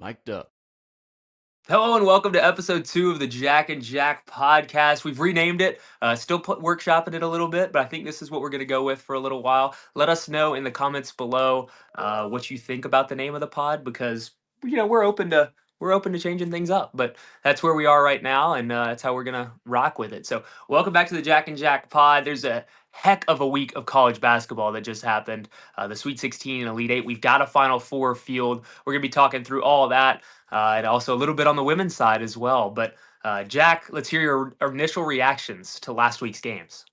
Mic'd up. Hello and welcome to episode 2 of the Jack and Jack podcast. We've renamed it, still workshopping it a little bit, but I think this is what we're going to go with for a little while. Let us know in the comments below what you think about the name of the pod, because we're open to changing things up. But that's where we are right now, and that's how we're going to rock with it. So welcome back to the Jack and Jack pod. There's a heck of a week of college basketball that just happened. The Sweet 16 and Elite 8. We've got a Final Four field. We're going to be talking through all of that. And also a little bit on the women's side as well. But Jack, let's hear your initial reactions to last week's games.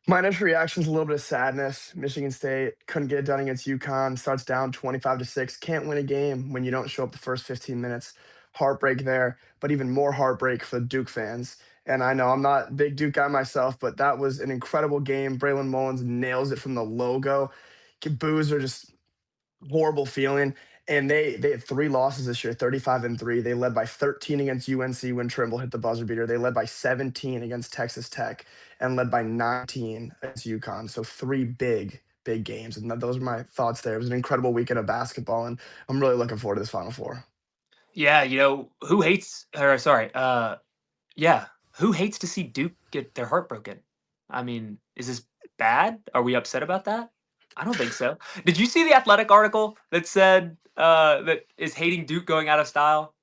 My initial reaction is a little bit of sadness. Michigan State couldn't get it done against UConn. Starts down 25-6. Can't win a game when you don't show up the first 15 minutes. Heartbreak there, but even more heartbreak for the Duke fans. And I know I'm not a big Duke guy myself, but that was an incredible game. Braylon Mullins nails it from the logo. Boos are just horrible feeling. And they had three losses this year, 35-3. They led by 13 against UNC when Trimble hit the buzzer beater. They led by 17 against Texas Tech and led by 19 against UConn. So three big games. And those are my thoughts there. It was an incredible weekend of basketball, and I'm really looking forward to this Final Four. Yeah, who hates, or sorry, yeah, who hates to see Duke get their heart broken? I mean, is this bad? Are we upset about that? I don't think so. Did you see the Athletic article that said that is hating Duke going out of style?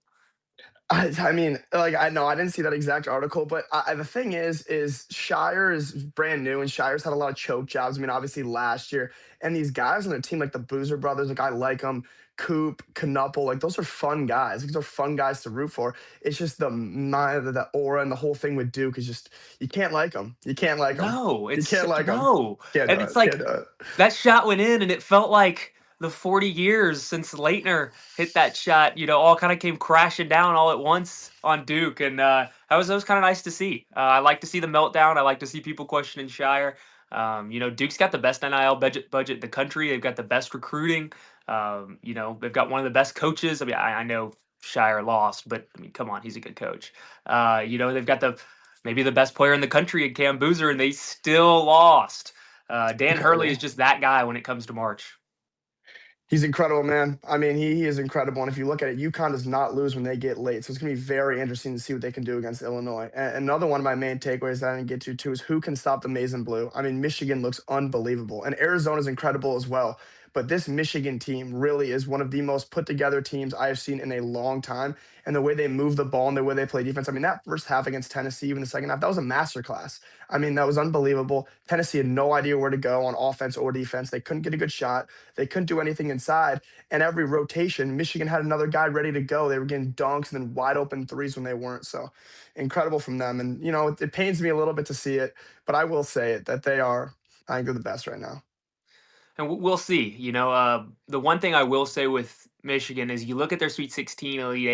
I mean, like I know I didn't see that exact article, but the thing is Shire is brand new, and Shire's had a lot of choke jobs. I mean, obviously last year, and these guys on the team like the Boozer brothers, like I like them, Coop, Knuppel, like those are fun guys. These are fun guys to root for. It's just the aura and the whole thing with Duke is just you can't like them. You can't like them. No, You it's can't like them. no, Can't do and it's it. Can't like do it. that shot went in, and it felt like the 40 years since Leitner hit that shot, all kind of came crashing down all at once on Duke, and that was kind of nice to see. I like to see the meltdown. I like to see people questioning Shire. Duke's got the best NIL budget in the country. They've got the best recruiting. They've got one of the best coaches. I mean, I know Shire lost, but I mean, come on, he's a good coach. They've got maybe the best player in the country in Cam Boozer, and they still lost. Dan Hurley is Incredible. just that guy when it comes to March. He's incredible, man. I mean, he is incredible. And if you look at it, UConn does not lose when they get late. So it's going to be very interesting to see what they can do against Illinois. And another one of my main takeaways that I didn't get to, too, is who can stop the maize and blue? I mean, Michigan looks unbelievable. And Arizona is incredible as well. But this Michigan team really is one of the most put together teams I have seen in a long time. And the way they move the ball and the way they play defense. I mean, that first half against Tennessee, even the second half, that was a masterclass. I mean, that was unbelievable. Tennessee had no idea where to go on offense or defense. They couldn't get a good shot. They couldn't do anything inside. And every rotation, Michigan had another guy ready to go. They were getting dunks and then wide open threes when they weren't. So incredible from them. And, it pains me a little bit to see it, but I will say it that I think they're the best right now. And we'll see. The one thing I will say with Michigan is you look at their Sweet 16, Elite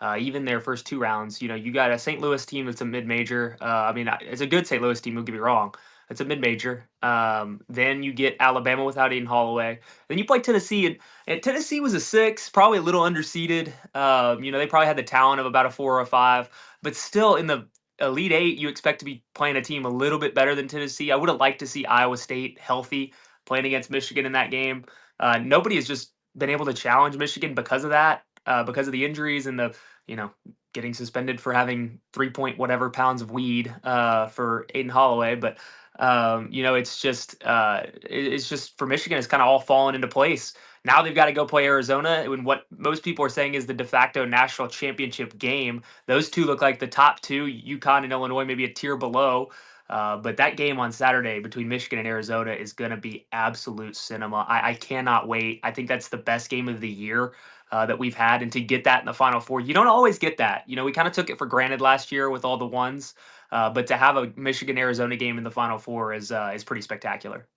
8, even their first two rounds. You got a St. Louis team that's a mid-major. It's a good St. Louis team. Don't get me wrong. It's a mid-major. Then you get Alabama without Aiden Holloway. Then you play Tennessee, and Tennessee was a 6, probably a little underseeded. They probably had the talent of about a 4 or a 5, but still in the Elite 8, you expect to be playing a team a little bit better than Tennessee. I would have liked to see Iowa State healthy playing against Michigan in that game. Nobody has just been able to challenge Michigan because of that, because of the injuries and the getting suspended for having 3 point whatever pounds of weed for Aiden Holloway. But it's just for Michigan, it's kind of all fallen into place. Now they've got to go play Arizona in what most people are saying is the de facto national championship game. Those two look like the top two, UConn and Illinois, maybe a tier below. But that game on Saturday between Michigan and Arizona is going to be absolute cinema. I cannot wait. I think that's the best game of the year that we've had. And to get that in the Final Four, you don't always get that. We kind of took it for granted last year with all the ones. But to have a Michigan-Arizona game in the Final Four is pretty spectacular.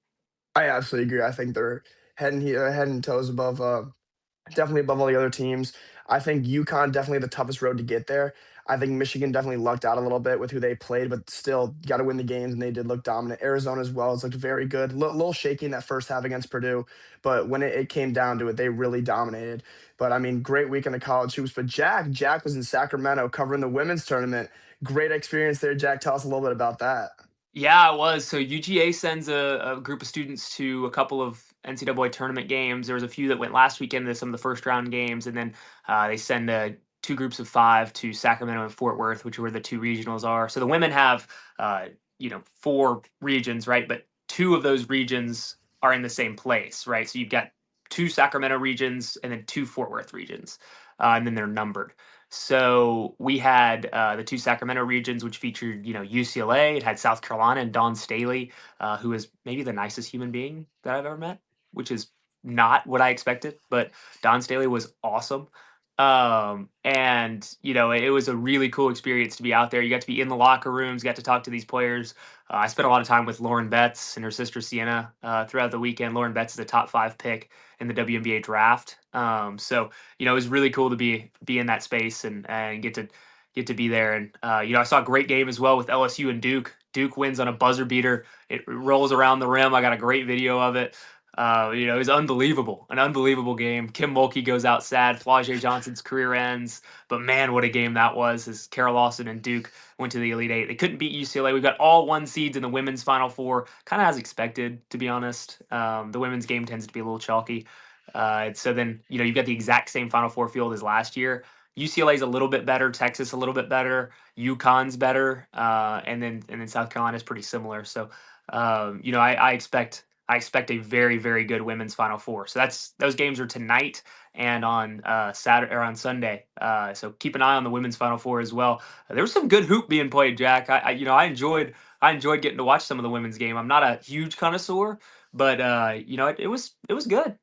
I absolutely agree. I think they're head and toes above, definitely above all the other teams. I think UConn definitely the toughest road to get there. I think Michigan definitely lucked out a little bit with who they played, but still got to win the games, and they did look dominant. Arizona as well has looked very good. Little shaky in that first half against Purdue, but when it came down to it, they really dominated. But I mean, great weekend of college hoops. But Jack was in Sacramento covering the women's tournament. Great experience there, Jack. Tell us a little bit about that. Yeah, it was. So UGA sends a group of students to a couple of NCAA tournament games. There was a few that went last weekend to some of the first round games, and then they send two groups of five to Sacramento and Fort Worth, which are where the two regionals are. So the women have four regions, right? But two of those regions are in the same place, right? So you've got two Sacramento regions and then two Fort Worth regions, and then they're numbered. So we had the two Sacramento regions, which featured, UCLA. It had South Carolina and Dawn Staley, who is maybe the nicest human being that I've ever met, which is not what I expected. But Dawn Staley was awesome. And it was a really cool experience to be out there. You got to be in the locker rooms, got to talk to these players. I spent a lot of time with Lauren Betts and her sister Sienna throughout the weekend. Lauren Betts is a top 5 pick in the WNBA draft. So it was really cool to be in that space and get to be there. And I saw a great game as well with LSU and Duke. Duke wins on a buzzer beater. It rolls around the rim. I got a great video of it. It was unbelievable, an unbelievable game. Kim Mulkey goes out sad. Flau'jae Johnson's career ends. But man, what a game that was! As Carol Lawson and Duke went to the Elite Eight, they couldn't beat UCLA. We've got all one seeds in the women's Final Four, kind of as expected, to be honest. The women's game tends to be a little chalky. So then you've got the exact same Final Four field as last year. UCLA's a little bit better, Texas a little bit better, UConn's better, and then South Carolina's pretty similar. So I expect a very, very good women's Final Four. So those games are tonight and on Saturday or on Sunday. So keep an eye on the women's Final Four as well. There was some good hoop being played, Jack. I enjoyed getting to watch some of the women's game. I'm not a huge connoisseur, but it was good.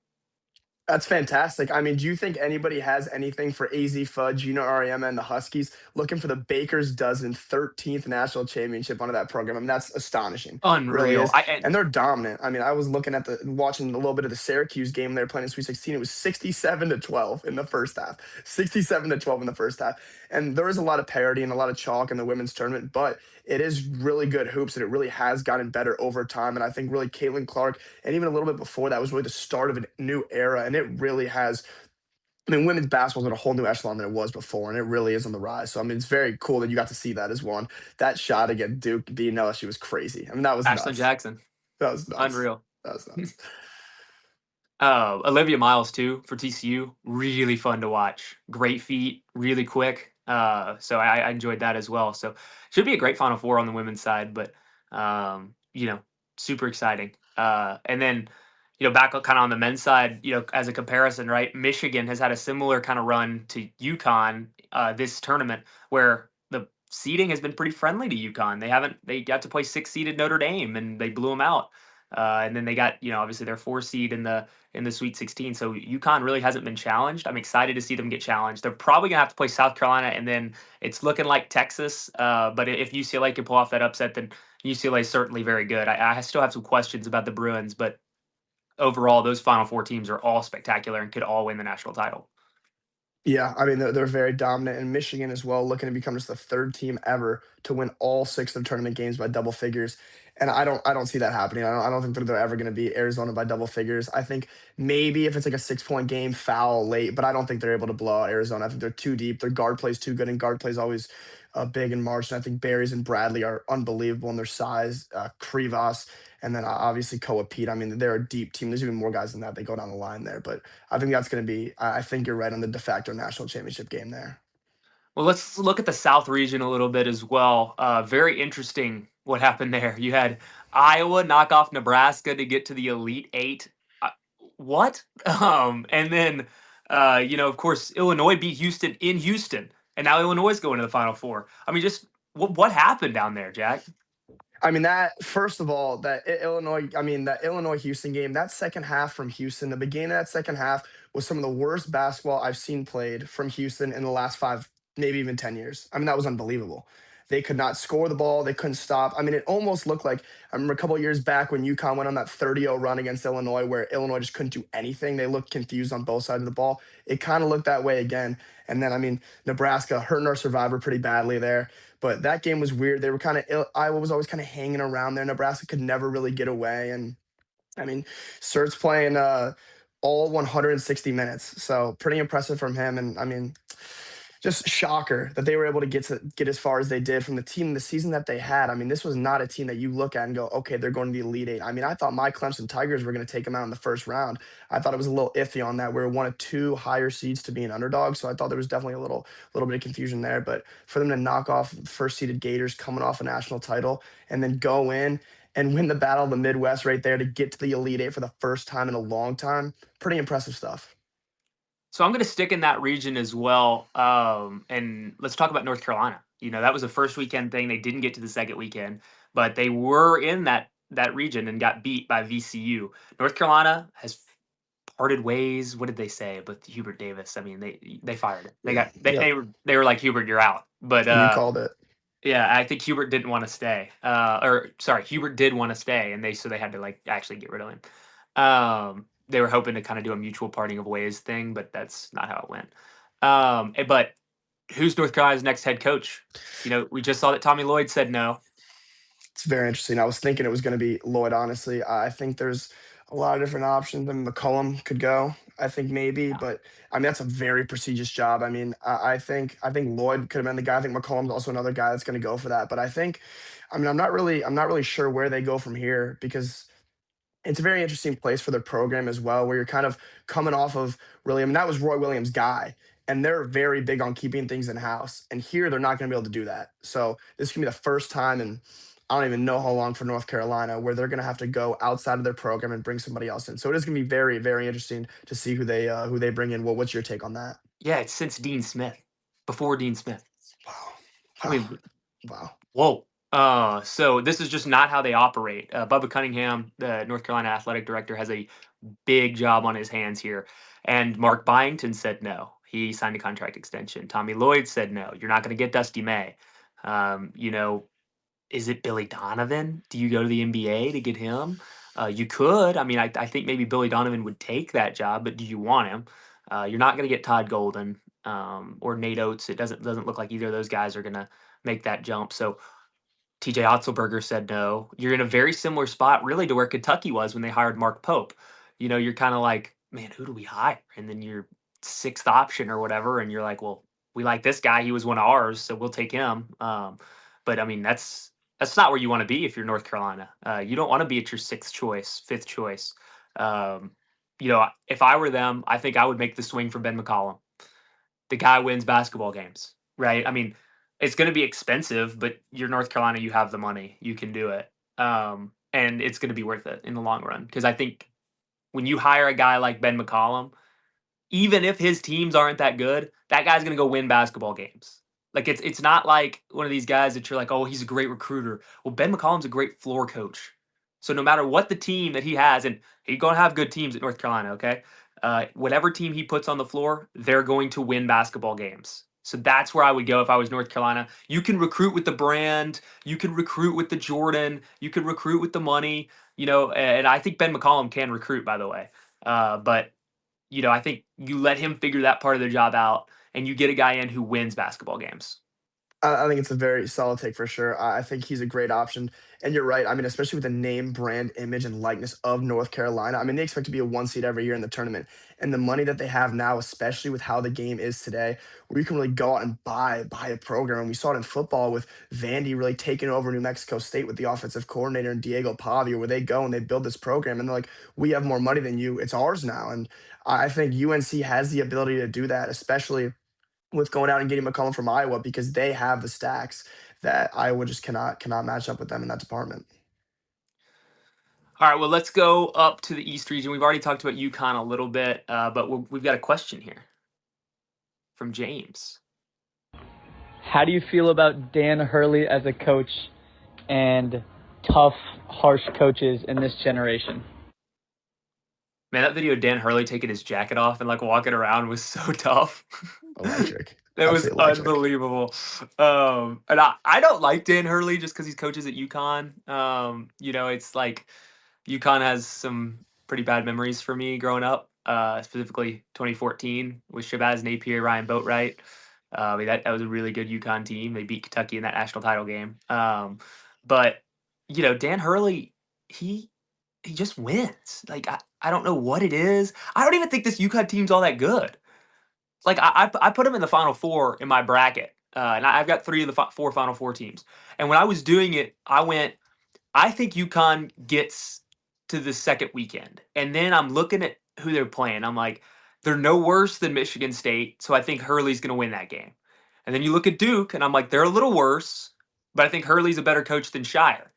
That's fantastic. I mean, do you think anybody has anything for AZ Fudge, Ariema, and the Huskies looking for the Baker's dozen 13th national championship under that program? I mean, that's astonishing. Really Unreal. is. And they're dominant. I mean, I was looking at watching a little bit of the Syracuse game they were playing in Sweet 16. It was 67-12 in the first half. 67-12 in the first half. And there is a lot of parity and a lot of chalk in the women's tournament, but it is really good hoops and it really has gotten better over time. And I think really Caitlin Clark and even a little bit before that was really the start of a new era. And it really has. I mean, women's basketball is at a whole new echelon than it was before, and it really is on the rise. So, I mean, it's very cool that you got to see that as one. That shot against Duke beating LSU was crazy. I mean, that was Ashlyn nuts. Jackson. That was nuts. Unreal. That was nuts. Olivia Miles too for TCU, really fun to watch. Great feet, really quick. So I enjoyed that as well. So should be a great Final Four on the women's side, but super exciting. And then back kind of on the men's side, as a comparison, right? Michigan has had a similar kind of run to UConn this tournament, where the seeding has been pretty friendly to UConn. They got to play 6 seeded Notre Dame and they blew them out. And then they got obviously their 4 seed in the Sweet 16. So UConn really hasn't been challenged. I'm excited to see them get challenged. They're probably gonna have to play South Carolina, and then it's looking like Texas. But if UCLA can pull off that upset, then UCLA is certainly very good. I still have some questions about the Bruins, but overall, those Final Four teams are all spectacular and could all win the national title. Yeah, I mean they're very dominant, and Michigan as well, looking to become just the third team ever to win all six of the tournament games by double figures. And I don't see that happening. I don't think that they're ever going to beat Arizona by double figures. I think maybe if it's like a 6 point game, foul late, but I don't think they're able to blow out Arizona. I think they're too deep. Their guard plays too good, and guard plays always big and March. And I think Barry's and Bradley are unbelievable in their size. Krivas, and then obviously Koa Pete. I mean, they're a deep team. There's even more guys than that. They go down the line there, but I think that's going to be. I think you're right on the de facto national championship game there. Well, let's look at the South region a little bit as well. Very interesting what happened there. You had Iowa knock off Nebraska to get to the Elite Eight. Uh, what? And then, of course, Illinois beat Houston in Houston, and now Illinois is going to the Final Four. I mean, just what happened down there, Jack? I mean, that first of all, Illinois, I mean, that Illinois Houston game, that second half from Houston, the beginning of that second half was some of the worst basketball I've seen played from Houston in the last 5, maybe even 10 years. I mean, that was unbelievable. They could not score the ball. They couldn't stop. I mean, it almost looked like I remember a couple of years back when UConn went on that 30-0 run against Illinois, where Illinois just couldn't do anything. They looked confused on both sides of the ball. It kind of looked that way again. And then, I mean, Nebraska hurting our survivor pretty badly there. But that game was weird. They were kind of Iowa was always kind of hanging around there. Nebraska could never really get away, and I mean, Sert's playing all 160 minutes, so pretty impressive from him. And I mean, just shocker that they were able to get as far as they did from the team the season that they had. I mean, this was not a team that you look at and go, okay, they're going to the Elite Eight. I mean, I thought my Clemson Tigers were going to take them out in the first round. I thought it was a little iffy on that. We were one of two higher seeds to be an underdog, so I thought there was definitely a little bit of confusion there. But for them to knock off first seeded Gators coming off a national title and then go in and win the Battle of the Midwest right there to get to the Elite Eight for the first time in a long time, pretty impressive stuff. So I'm going to stick in that region as well. And let's talk about North Carolina. That was a first weekend thing. They didn't get to the second weekend, but they were in that region and got beat by VCU. North Carolina has parted ways. What did they say? But Hubert Davis. I mean, they fired him. They Yeah. got they, Yep. they were like, Hubert, you're out. But And you called it. yeah, I think Hubert didn't want to stay. Or sorry, Hubert did want to stay, and they had to like actually get rid of him. They were hoping to kind of do a mutual parting of ways thing, but that's not how it went. But who's North Carolina's next head coach? We just saw that Tommy Lloyd said no. It's very interesting. I was thinking it was going to be Lloyd, honestly. I think there's a lot of different options. I mean, McCollum could go, I think maybe, but I mean that's a very prestigious job. I mean, I think Lloyd could have been the guy. I think McCollum's also another guy that's going to go for that. But I mean, I'm not really sure where they go from here because it's a very interesting place for their program as well, where you're kind of coming off of really, I mean, that was Roy Williams' guy, and they're very big on keeping things in house. And here, they're not going to be able to do that. So this can be the first time, and I don't even know how long for North Carolina, where they're going to have to go outside of their program and bring somebody else in. So it is going to be very, very interesting to see who they bring in. What's your take on that? Yeah, it's since Dean Smith, before Dean Smith. Wow, I wow, mean, wow. whoa. So this is just not how they operate. Bubba Cunningham, the North Carolina athletic director, has a big job on his hands here. And Mark Byington said no. He signed a contract extension. Tommy Lloyd said no. You're not going to get Dusty May. Um, you know, is it Billy Donovan? Do you go to the NBA to get him? You could. I mean, I think maybe Billy Donovan would take that job, but do you want him? You're not going to get Todd Golden or Nate Oates. It doesn't look like either of those guys are going to make that jump. So TJ Otzelberger said no. You're in a very similar spot, really, to where Kentucky was when they hired Mark Pope. You're kind of like, man, who do we hire? And then your sixth option or whatever, and you're like, well, we like this guy. He was one of ours, so we'll take him. But I mean, that's not where you want to be if you're North Carolina. You don't want to be at your sixth choice, fifth choice. Um, if I were them, I think I would make the swing for Ben McCollum. The guy wins basketball games, right? I mean, it's going to be expensive, but you're North Carolina, you have the money, you can do it. And it's going to be worth it in the long run. Because I think when you hire a guy like Ben McCollum, even if his teams aren't that good, that guy's gonna go win basketball games. Like it's not like one of these guys that you're like, oh, he's a great recruiter. Well, Ben McCollum's a great floor coach. So no matter what the team that he has, and he's gonna have good teams at North Carolina, okay? Whatever team he puts on the floor, they're going to win basketball games. So that's where I would go if I was North Carolina. You can recruit with the brand, you can recruit with the Jordan, you can recruit with the money, and I think Ben McCollum can recruit, by the way. But I think you let him figure that part of the job out, and you get a guy in who wins basketball games. I think it's a very solid take for sure. I think he's a great option. And you're right. I mean, especially with the name, brand, image, and likeness of North Carolina. I mean, they expect to be a one seed every year in the tournament. And the money that they have now, especially with how the game is today, where you can really go out and buy a program. And we saw it in football with Vandy really taking over New Mexico State with the offensive coordinator and Diego Pavia, where they go and they build this program and they're like, we have more money than you. It's ours now. And I think UNC has the ability to do that, especially with going out and getting McCollum from Iowa because they have the stacks that Iowa just cannot match up with them in that department. All right, well, let's go up to the East region. We've already talked about UConn a little bit, but we've got a question here from James. How do you feel about Dan Hurley as a coach and tough, harsh coaches in this generation? Man, that video of Dan Hurley taking his jacket off and like walking around was so tough. Electric, That was absolutely electric. unbelievable. And I don't like Dan Hurley just because he's coaches at UConn. It's like UConn has some pretty bad memories for me growing up, specifically 2014 with Shabazz Napier, Ryan Boatwright. I mean, that was a really good UConn team. They beat Kentucky in that national title game. But Dan Hurley, he he just wins. Like I don't know what it is. I don't even think this UConn team's all that good. like I put them in the Final Four in my bracket, and I've got three of the four Final Four teams. And when I was doing it, I went, I think UConn gets to the second weekend, and then I'm looking at who they're playing. I'm like, they're no worse than Michigan State, so I think Hurley's going to win that game. And then you look at Duke, and I'm like, they're a little worse, but I think Hurley's a better coach than Shire.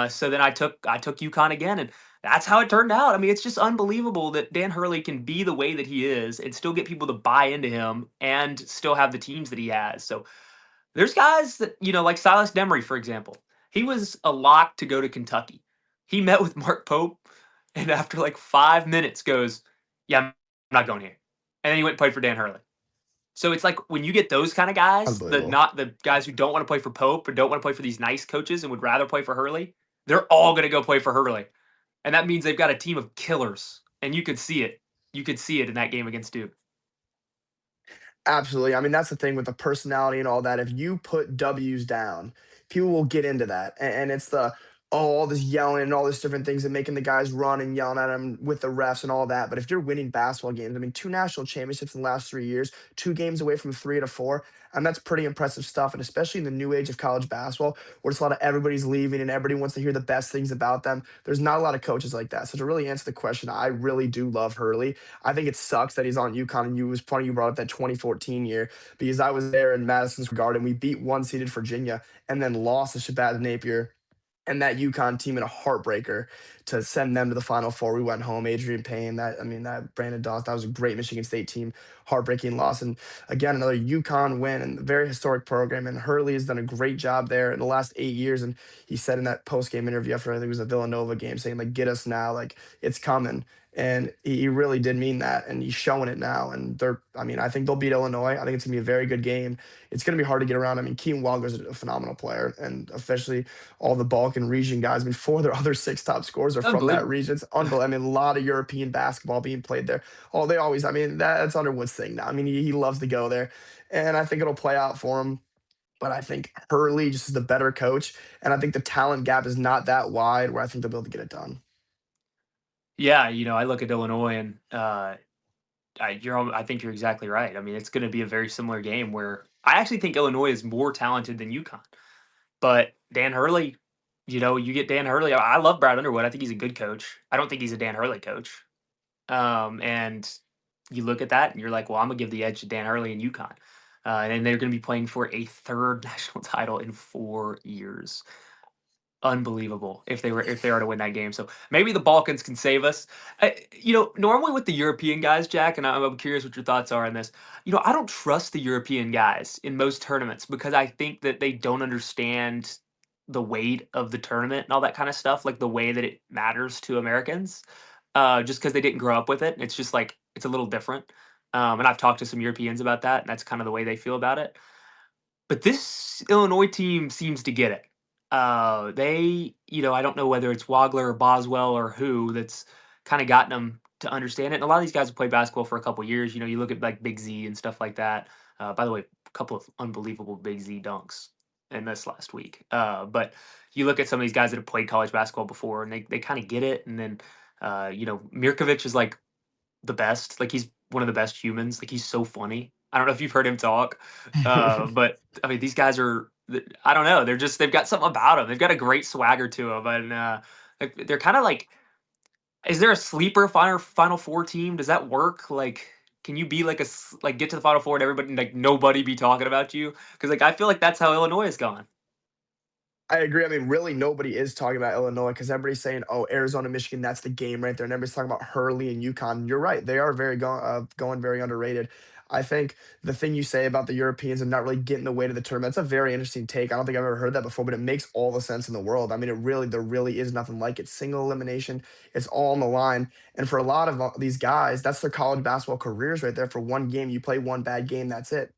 So then I took UConn again, and that's how it turned out. I mean, it's just unbelievable that Dan Hurley can be the way that he is and still get people to buy into him and still have the teams that he has. So there's guys that, like Silas Demery, for example. He was a lock to go to Kentucky. He met with Mark Pope, and after like 5 minutes goes, "Yeah, I'm not going here." And then he went and played for Dan Hurley. So it's like when you get those kind of guys, Unbelievable. not the guys who don't want to play for Pope or don't want to play for these nice coaches and would rather play for Hurley, they're all going to go play for Hurley. And that means they've got a team of killers. And you could see it. You could see it in that game against Duke. Absolutely. I mean, that's the thing with the personality and all that. If you put W's down, people will get into that. And it's all this yelling and all these different things and making the guys run and yelling at them with the refs and all that. But if you're winning basketball games, I mean, two national championships in the last 3 years, 2 games away from 3 to 4, and that's pretty impressive stuff. And especially in the new age of college basketball, where it's a lot of everybody's leaving and everybody wants to hear the best things about them, there's not a lot of coaches like that. So to really answer the question, I really do love Hurley. I think it sucks that he's on UConn, and you was funny you brought up that 2014 year because I was there in Madison Square Garden. We beat one-seeded Virginia and then lost to Shabazz Napier and that UConn team in a heartbreaker to send them to the Final Four. We went home. Adrian Payne, that Brandon Dawes, that was a great Michigan State team. Heartbreaking loss, and again another UConn win and a very historic program. And Hurley has done a great job there in the last 8 years. And he said in that post game interview after I think it was a Villanova game, saying like, "Get us now, like it's coming." And he really did mean that, and he's showing it now. And I think they'll beat Illinois. I think it's gonna be a very good game. It's gonna be hard to get around. I mean, Keaton Walker's a phenomenal player, and especially all the Balkan region guys. I mean, four of their other six top scorers are from that Unbelievable. region. It's unbelievable. I mean, a lot of European basketball being played there. Oh, they always, I mean, that's Underwood's thing now. I mean, he loves to go there. And I think it'll play out for him. But I think Hurley just is the better coach. And I think the talent gap is not that wide where I think they'll be able to get it done. Yeah, I look at Illinois and I think you're exactly right. I mean, it's going to be a very similar game where I actually think Illinois is more talented than UConn. But Dan Hurley, you get Dan Hurley. I love Brad Underwood. I think he's a good coach. I don't think he's a Dan Hurley coach. And you look at that and you're like, well, I'm gonna give the edge to Dan Hurley and UConn. And they're going to be playing for a third national title in 4 years. Unbelievable if they were to win that game. So maybe the Balkans can save us. Normally with the European guys, Jack, and I'm curious what your thoughts are on this. I don't trust the European guys in most tournaments because I think that they don't understand the weight of the tournament and all that kind of stuff, like the way that it matters to Americans. Just because they didn't grow up with it, it's just like it's a little different. And I've talked to some Europeans about that, and that's kind of the way they feel about it. But this Illinois team seems to get it. I don't know whether it's Wagler or Boswell or who that's kind of gotten them to understand it. And a lot of these guys have played basketball for a couple years. You look at like Big Z and stuff like that. By the way, a couple of unbelievable Big Z dunks in this last week. But you look at some of these guys that have played college basketball before, and they kind of get it. And then, Mirkovic is like the best. Like he's one of the best humans. Like he's so funny. I don't know if you've heard him talk, but I mean these guys are. I don't know. They've got something about them. They've got a great swagger to them, and they're kind of like. Is there a sleeper Final Four team? Does that work? Like, can you be like like get to the Final Four and everybody like nobody be talking about you? Because like I feel like that's how Illinois has gone. I agree. I mean, really, nobody is talking about Illinois because everybody's saying, "Oh, Arizona, Michigan, that's the game right there." And everybody's talking about Hurley and UConn. You're right; they are going very underrated. I think the thing you say about the Europeans and not really getting the weight of the tournament, that's a very interesting take. I don't think I've ever heard that before, but it makes all the sense in the world. I mean, there really is nothing like it. Single elimination, it's all on the line. And for a lot of these guys, that's their college basketball careers right there. For one game, you play one bad game, that's it.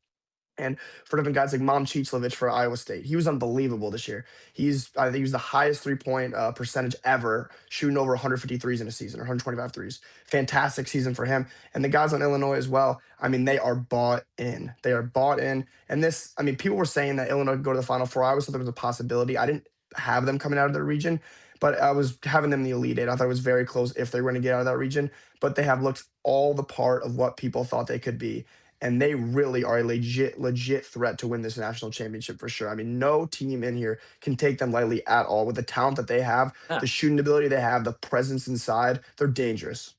And for different guys like Mom Cheechlovich for Iowa State, he was unbelievable this year. I think he was the highest 3 point percentage ever, shooting over 150 threes in a season, or 125 threes. Fantastic season for him. And the guys on Illinois as well. I mean, they are bought in. They are bought in. And this, I mean, people were saying that Illinois could go to the Final Four. I always thought there was a possibility. I didn't have them coming out of their region, but I was having them in the Elite Eight. I thought it was very close if they were going to get out of that region, but they have looked all the part of what people thought they could be. And they really are a legit threat to win this national championship for sure. I mean, no team in here can take them lightly at all. With the talent that they have, Yeah. the shooting ability they have, the presence inside, they're dangerous.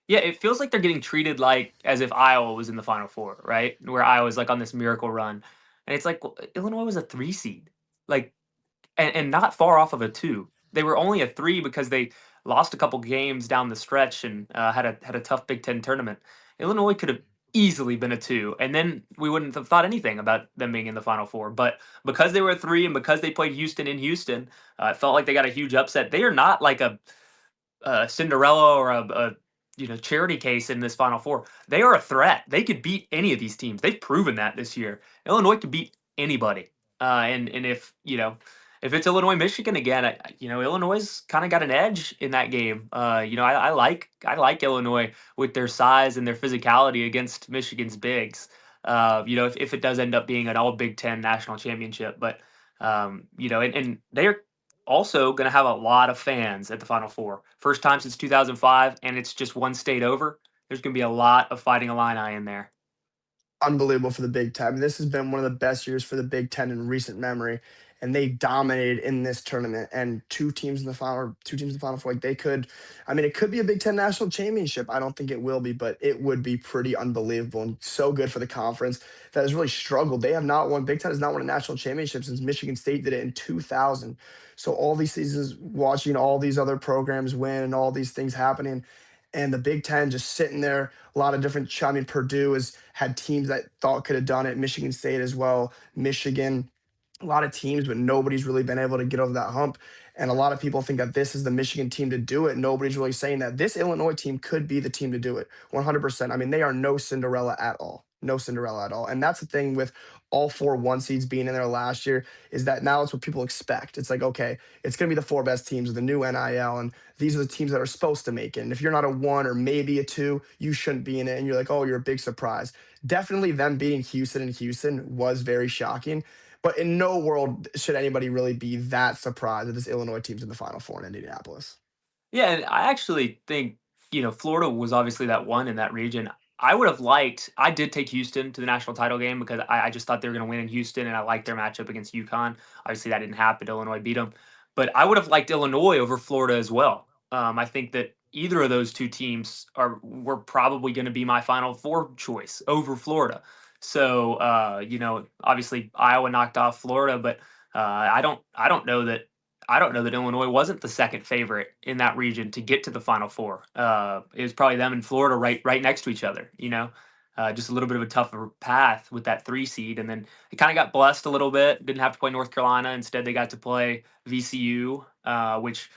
Yeah, it feels like they're getting treated like as if Iowa was in the Final Four, right? Where Iowa's like on this miracle run, and it's like Illinois was a 3 seed, like, and not far off of a 2. They were only a 3 because they lost a couple games down the stretch and had a tough Big Ten tournament. Illinois could have easily been a 2, and then we wouldn't have thought anything about them being in the Final Four. But because they were a 3 and because they played Houston in Houston, it felt like they got a huge upset. They are not like a Cinderella or a charity case in this Final Four. They are a threat. They could beat any of these teams. They've proven that this year. Illinois could beat anybody. And if if it's Illinois Michigan again, Illinois kind of got an edge in that game. I like Illinois with their size and their physicality against Michigan's bigs. If it does end up being an all Big Ten national championship, but and they're also going to have a lot of fans at the Final Four. First time since 2005, and it's just one state over. There's going to be a lot of Fighting Illini in there. Unbelievable for the Big Ten. I mean, this has been one of the best years for the Big Ten in recent memory, and they dominated in this tournament. And two teams in the final four. Like they could, I mean, it could be a Big Ten national championship. I don't think it will be, but it would be pretty unbelievable and so good for the conference that has really struggled. They have not won. Big Ten has not won a national championship since Michigan State did it in 2000. So all these seasons, watching all these other programs win and all these things happening, and the Big Ten just sitting there. A lot of different. I mean, Purdue has had teams that thought could have done it. Michigan State as well. Michigan. A lot of teams, but nobody's really been able to get over that hump. And a lot of people think that this is the Michigan team to do it. Nobody's really saying that this Illinois team could be the team to do it. 100%. I mean, they are no Cinderella at all. No Cinderella at all. And that's the thing with all 4 1 seeds being in there last year is that now it's what people expect. It's like, okay, it's going to be the 4 best teams with the new NIL. And these are the teams that are supposed to make it. And if you're not a 1 or maybe a 2, you shouldn't be in it. And you're like, oh, you're a big surprise. Definitely them beating Houston and Houston was very shocking. But in no world should anybody really be that surprised that this Illinois team's in the Final Four in Indianapolis. Yeah, and I actually think, Florida was obviously that one in that region. I did take Houston to the national title game because I just thought they were going to win in Houston, and I liked their matchup against UConn. Obviously, that didn't happen. Illinois beat them. But I would have liked Illinois over Florida as well. I think that either of those two teams were probably going to be my Final Four choice over Florida. So, obviously Iowa knocked off Florida, but I don't know that Illinois wasn't the second favorite in that region to get to the Final Four. It was probably them and Florida right next to each other. Just a little bit of a tougher path with that 3 seed, and then they kind of got blessed a little bit. Didn't have to play North Carolina. Instead, they got to play VCU, which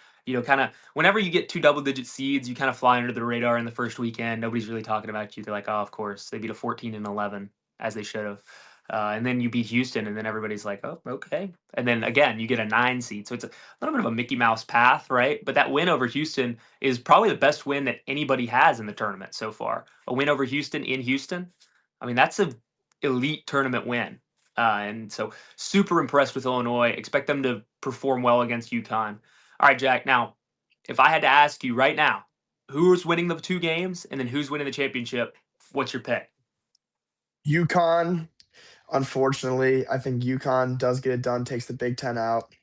kind of whenever you get two double-digit seeds, you kind of fly under the radar in the first weekend. Nobody's really talking about you. They're like, oh, of course, they beat a 14 and 11 as they should have. And then you beat Houston, and then everybody's like, "Oh, okay." And then again, you get a 9 seed, so it's a little bit of a Mickey Mouse path, right? But that win over Houston is probably the best win that anybody has in the tournament so far. A win over Houston in Houston. I mean, that's a elite tournament win. And so super impressed with Illinois. Expect them to perform well against UConn. All right, Jack. Now, if I had to ask you right now, who's winning the 2 games and then who's winning the championship, what's your pick? UConn, unfortunately, I think UConn does get it done, takes the Big Ten out.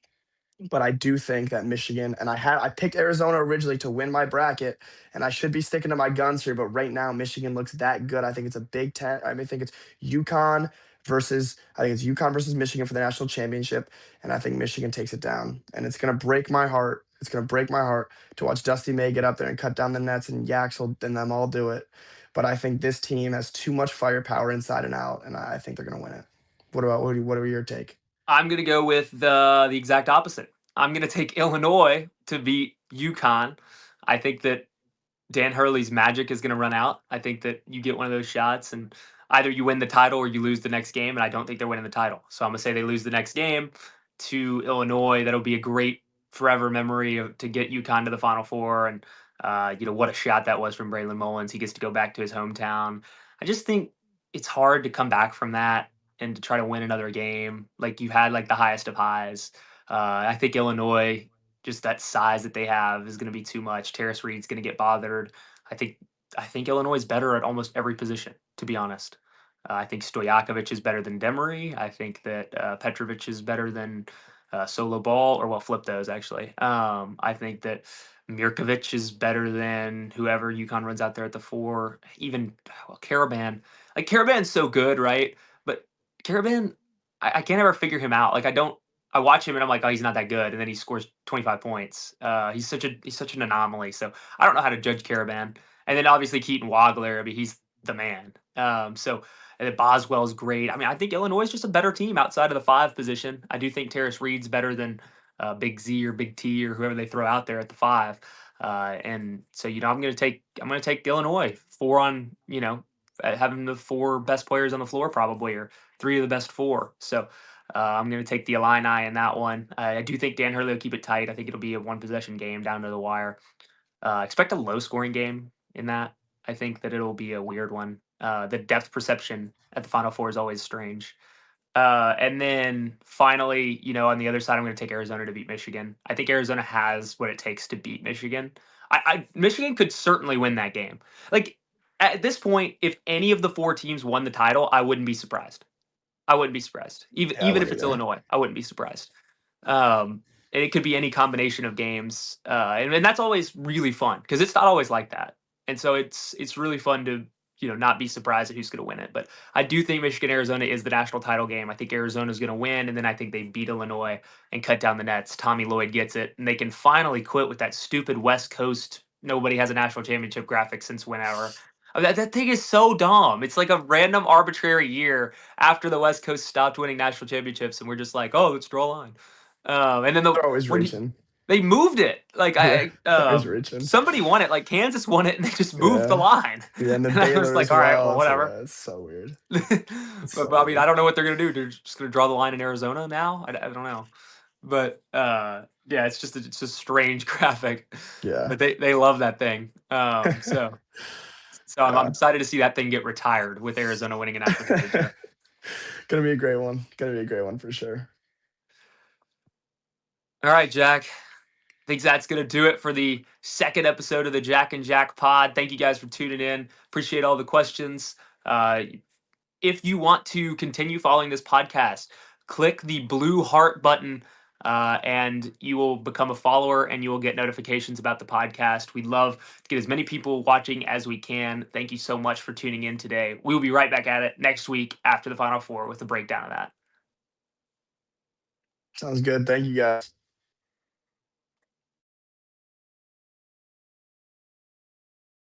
But I do think that Michigan, and I picked Arizona originally to win my bracket, and I should be sticking to my guns here. But right now, Michigan looks that good. I think it's a Big Ten. I think it's UConn versus Michigan for the national championship, and I think Michigan takes it down. And it's gonna break my heart. It's gonna break my heart to watch Dusty May get up there and cut down the nets, and Yaxel and them all do it. But I think this team has too much firepower inside and out, and I think they're gonna win it. What are your take? I'm gonna go with the exact opposite. I'm gonna take Illinois to beat UConn. I think that Dan Hurley's magic is gonna run out. I think that you get one of those shots and either you win the title or you lose the next game, and I don't think they're winning the title. So I'm gonna say they lose the next game to Illinois. That'll be a great forever memory to get UConn to the Final Four, and what a shot that was from Braylon Mullins. He gets to go back to his hometown. I just think it's hard to come back from that and to try to win another game. Like you had like the highest of highs. I think Illinois. just that size that they have is going to be too much. Terrace Reed's going to get bothered. I think Illinois is better at almost every position, to be honest. I think Stojakovic is better than Demery. I think that Petrovic is better than Solo Ball, or well, flip those actually. I think that Mirkovic is better than whoever UConn runs out there at the 4. Even Karaban. Like Karaban's so good, right? But Karaban, I can't ever figure him out. Like I watch him and I'm like, oh, he's not that good, and then he scores 25 points. He's such an anomaly. So I don't know how to judge Karaban. And then obviously Keaton Wagler. I mean, he's the man. And then Boswell's great. I mean, I think Illinois is just a better team outside of the 5 position. I do think Terrace Reed's better than Big Z or Big T or whoever they throw out there at the 5. And so I'm gonna take Illinois 4 on having the 4 best players on the floor probably, or 3 of the best 4. So I'm going to take the Illini in that one. I do think Dan Hurley will keep it tight. I think it'll be a 1-possession game down to the wire. Expect a low-scoring game in that. I think that it'll be a weird one. The depth perception at the Final Four is always strange. And then finally, on the other side, I'm going to take Arizona to beat Michigan. I think Arizona has what it takes to beat Michigan. Michigan could certainly win that game. Like at this point, if any of the 4 teams won the title, I wouldn't be surprised. I wouldn't be surprised. I Even if wouldn't it's either. Illinois, I wouldn't be surprised. And it could be any combination of games, and that's always really fun because it's not always like that. And so it's really fun to not be surprised at who's going to win it. But I do think Michigan Arizona is the national title game. I think Arizona's going to win, and then I think they beat Illinois and cut down the nets. Tommy Lloyd gets it, and they can finally quit with that stupid West Coast. Nobody has a national championship graphic since whenever. That thing is so dumb. It's like a random arbitrary year after the West Coast stopped winning national championships, and we're just like, oh, let's draw a line. And then They're always reaching. they moved it, like Yeah, always reaching. somebody won it, like Kansas won it, and they just moved the Yeah. line. Yeah, and then And I was Baylor like, as all right, well. well, whatever. Yeah, it's so weird. But I mean, I don't know what they're gonna do. They're just gonna draw the line in Arizona now. I don't know. But yeah, it's just a strange graphic. Yeah. But they love that thing. So I'm excited to see that thing get retired with Arizona winning a national championship. Gonna be a great one. Gonna be a great one for sure. All right, Jack. I think that's going to do it for the second episode of the Jack and Jack pod. Thank you guys for tuning in. Appreciate all the questions. If you want to continue following this podcast, click the blue heart button and you will become a follower and you will get notifications about the podcast. We'd love to get as many people watching as we can. Thank you so much for tuning in today. We will be right back at it next week after the Final Four with a breakdown of that. Sounds good. Thank you guys.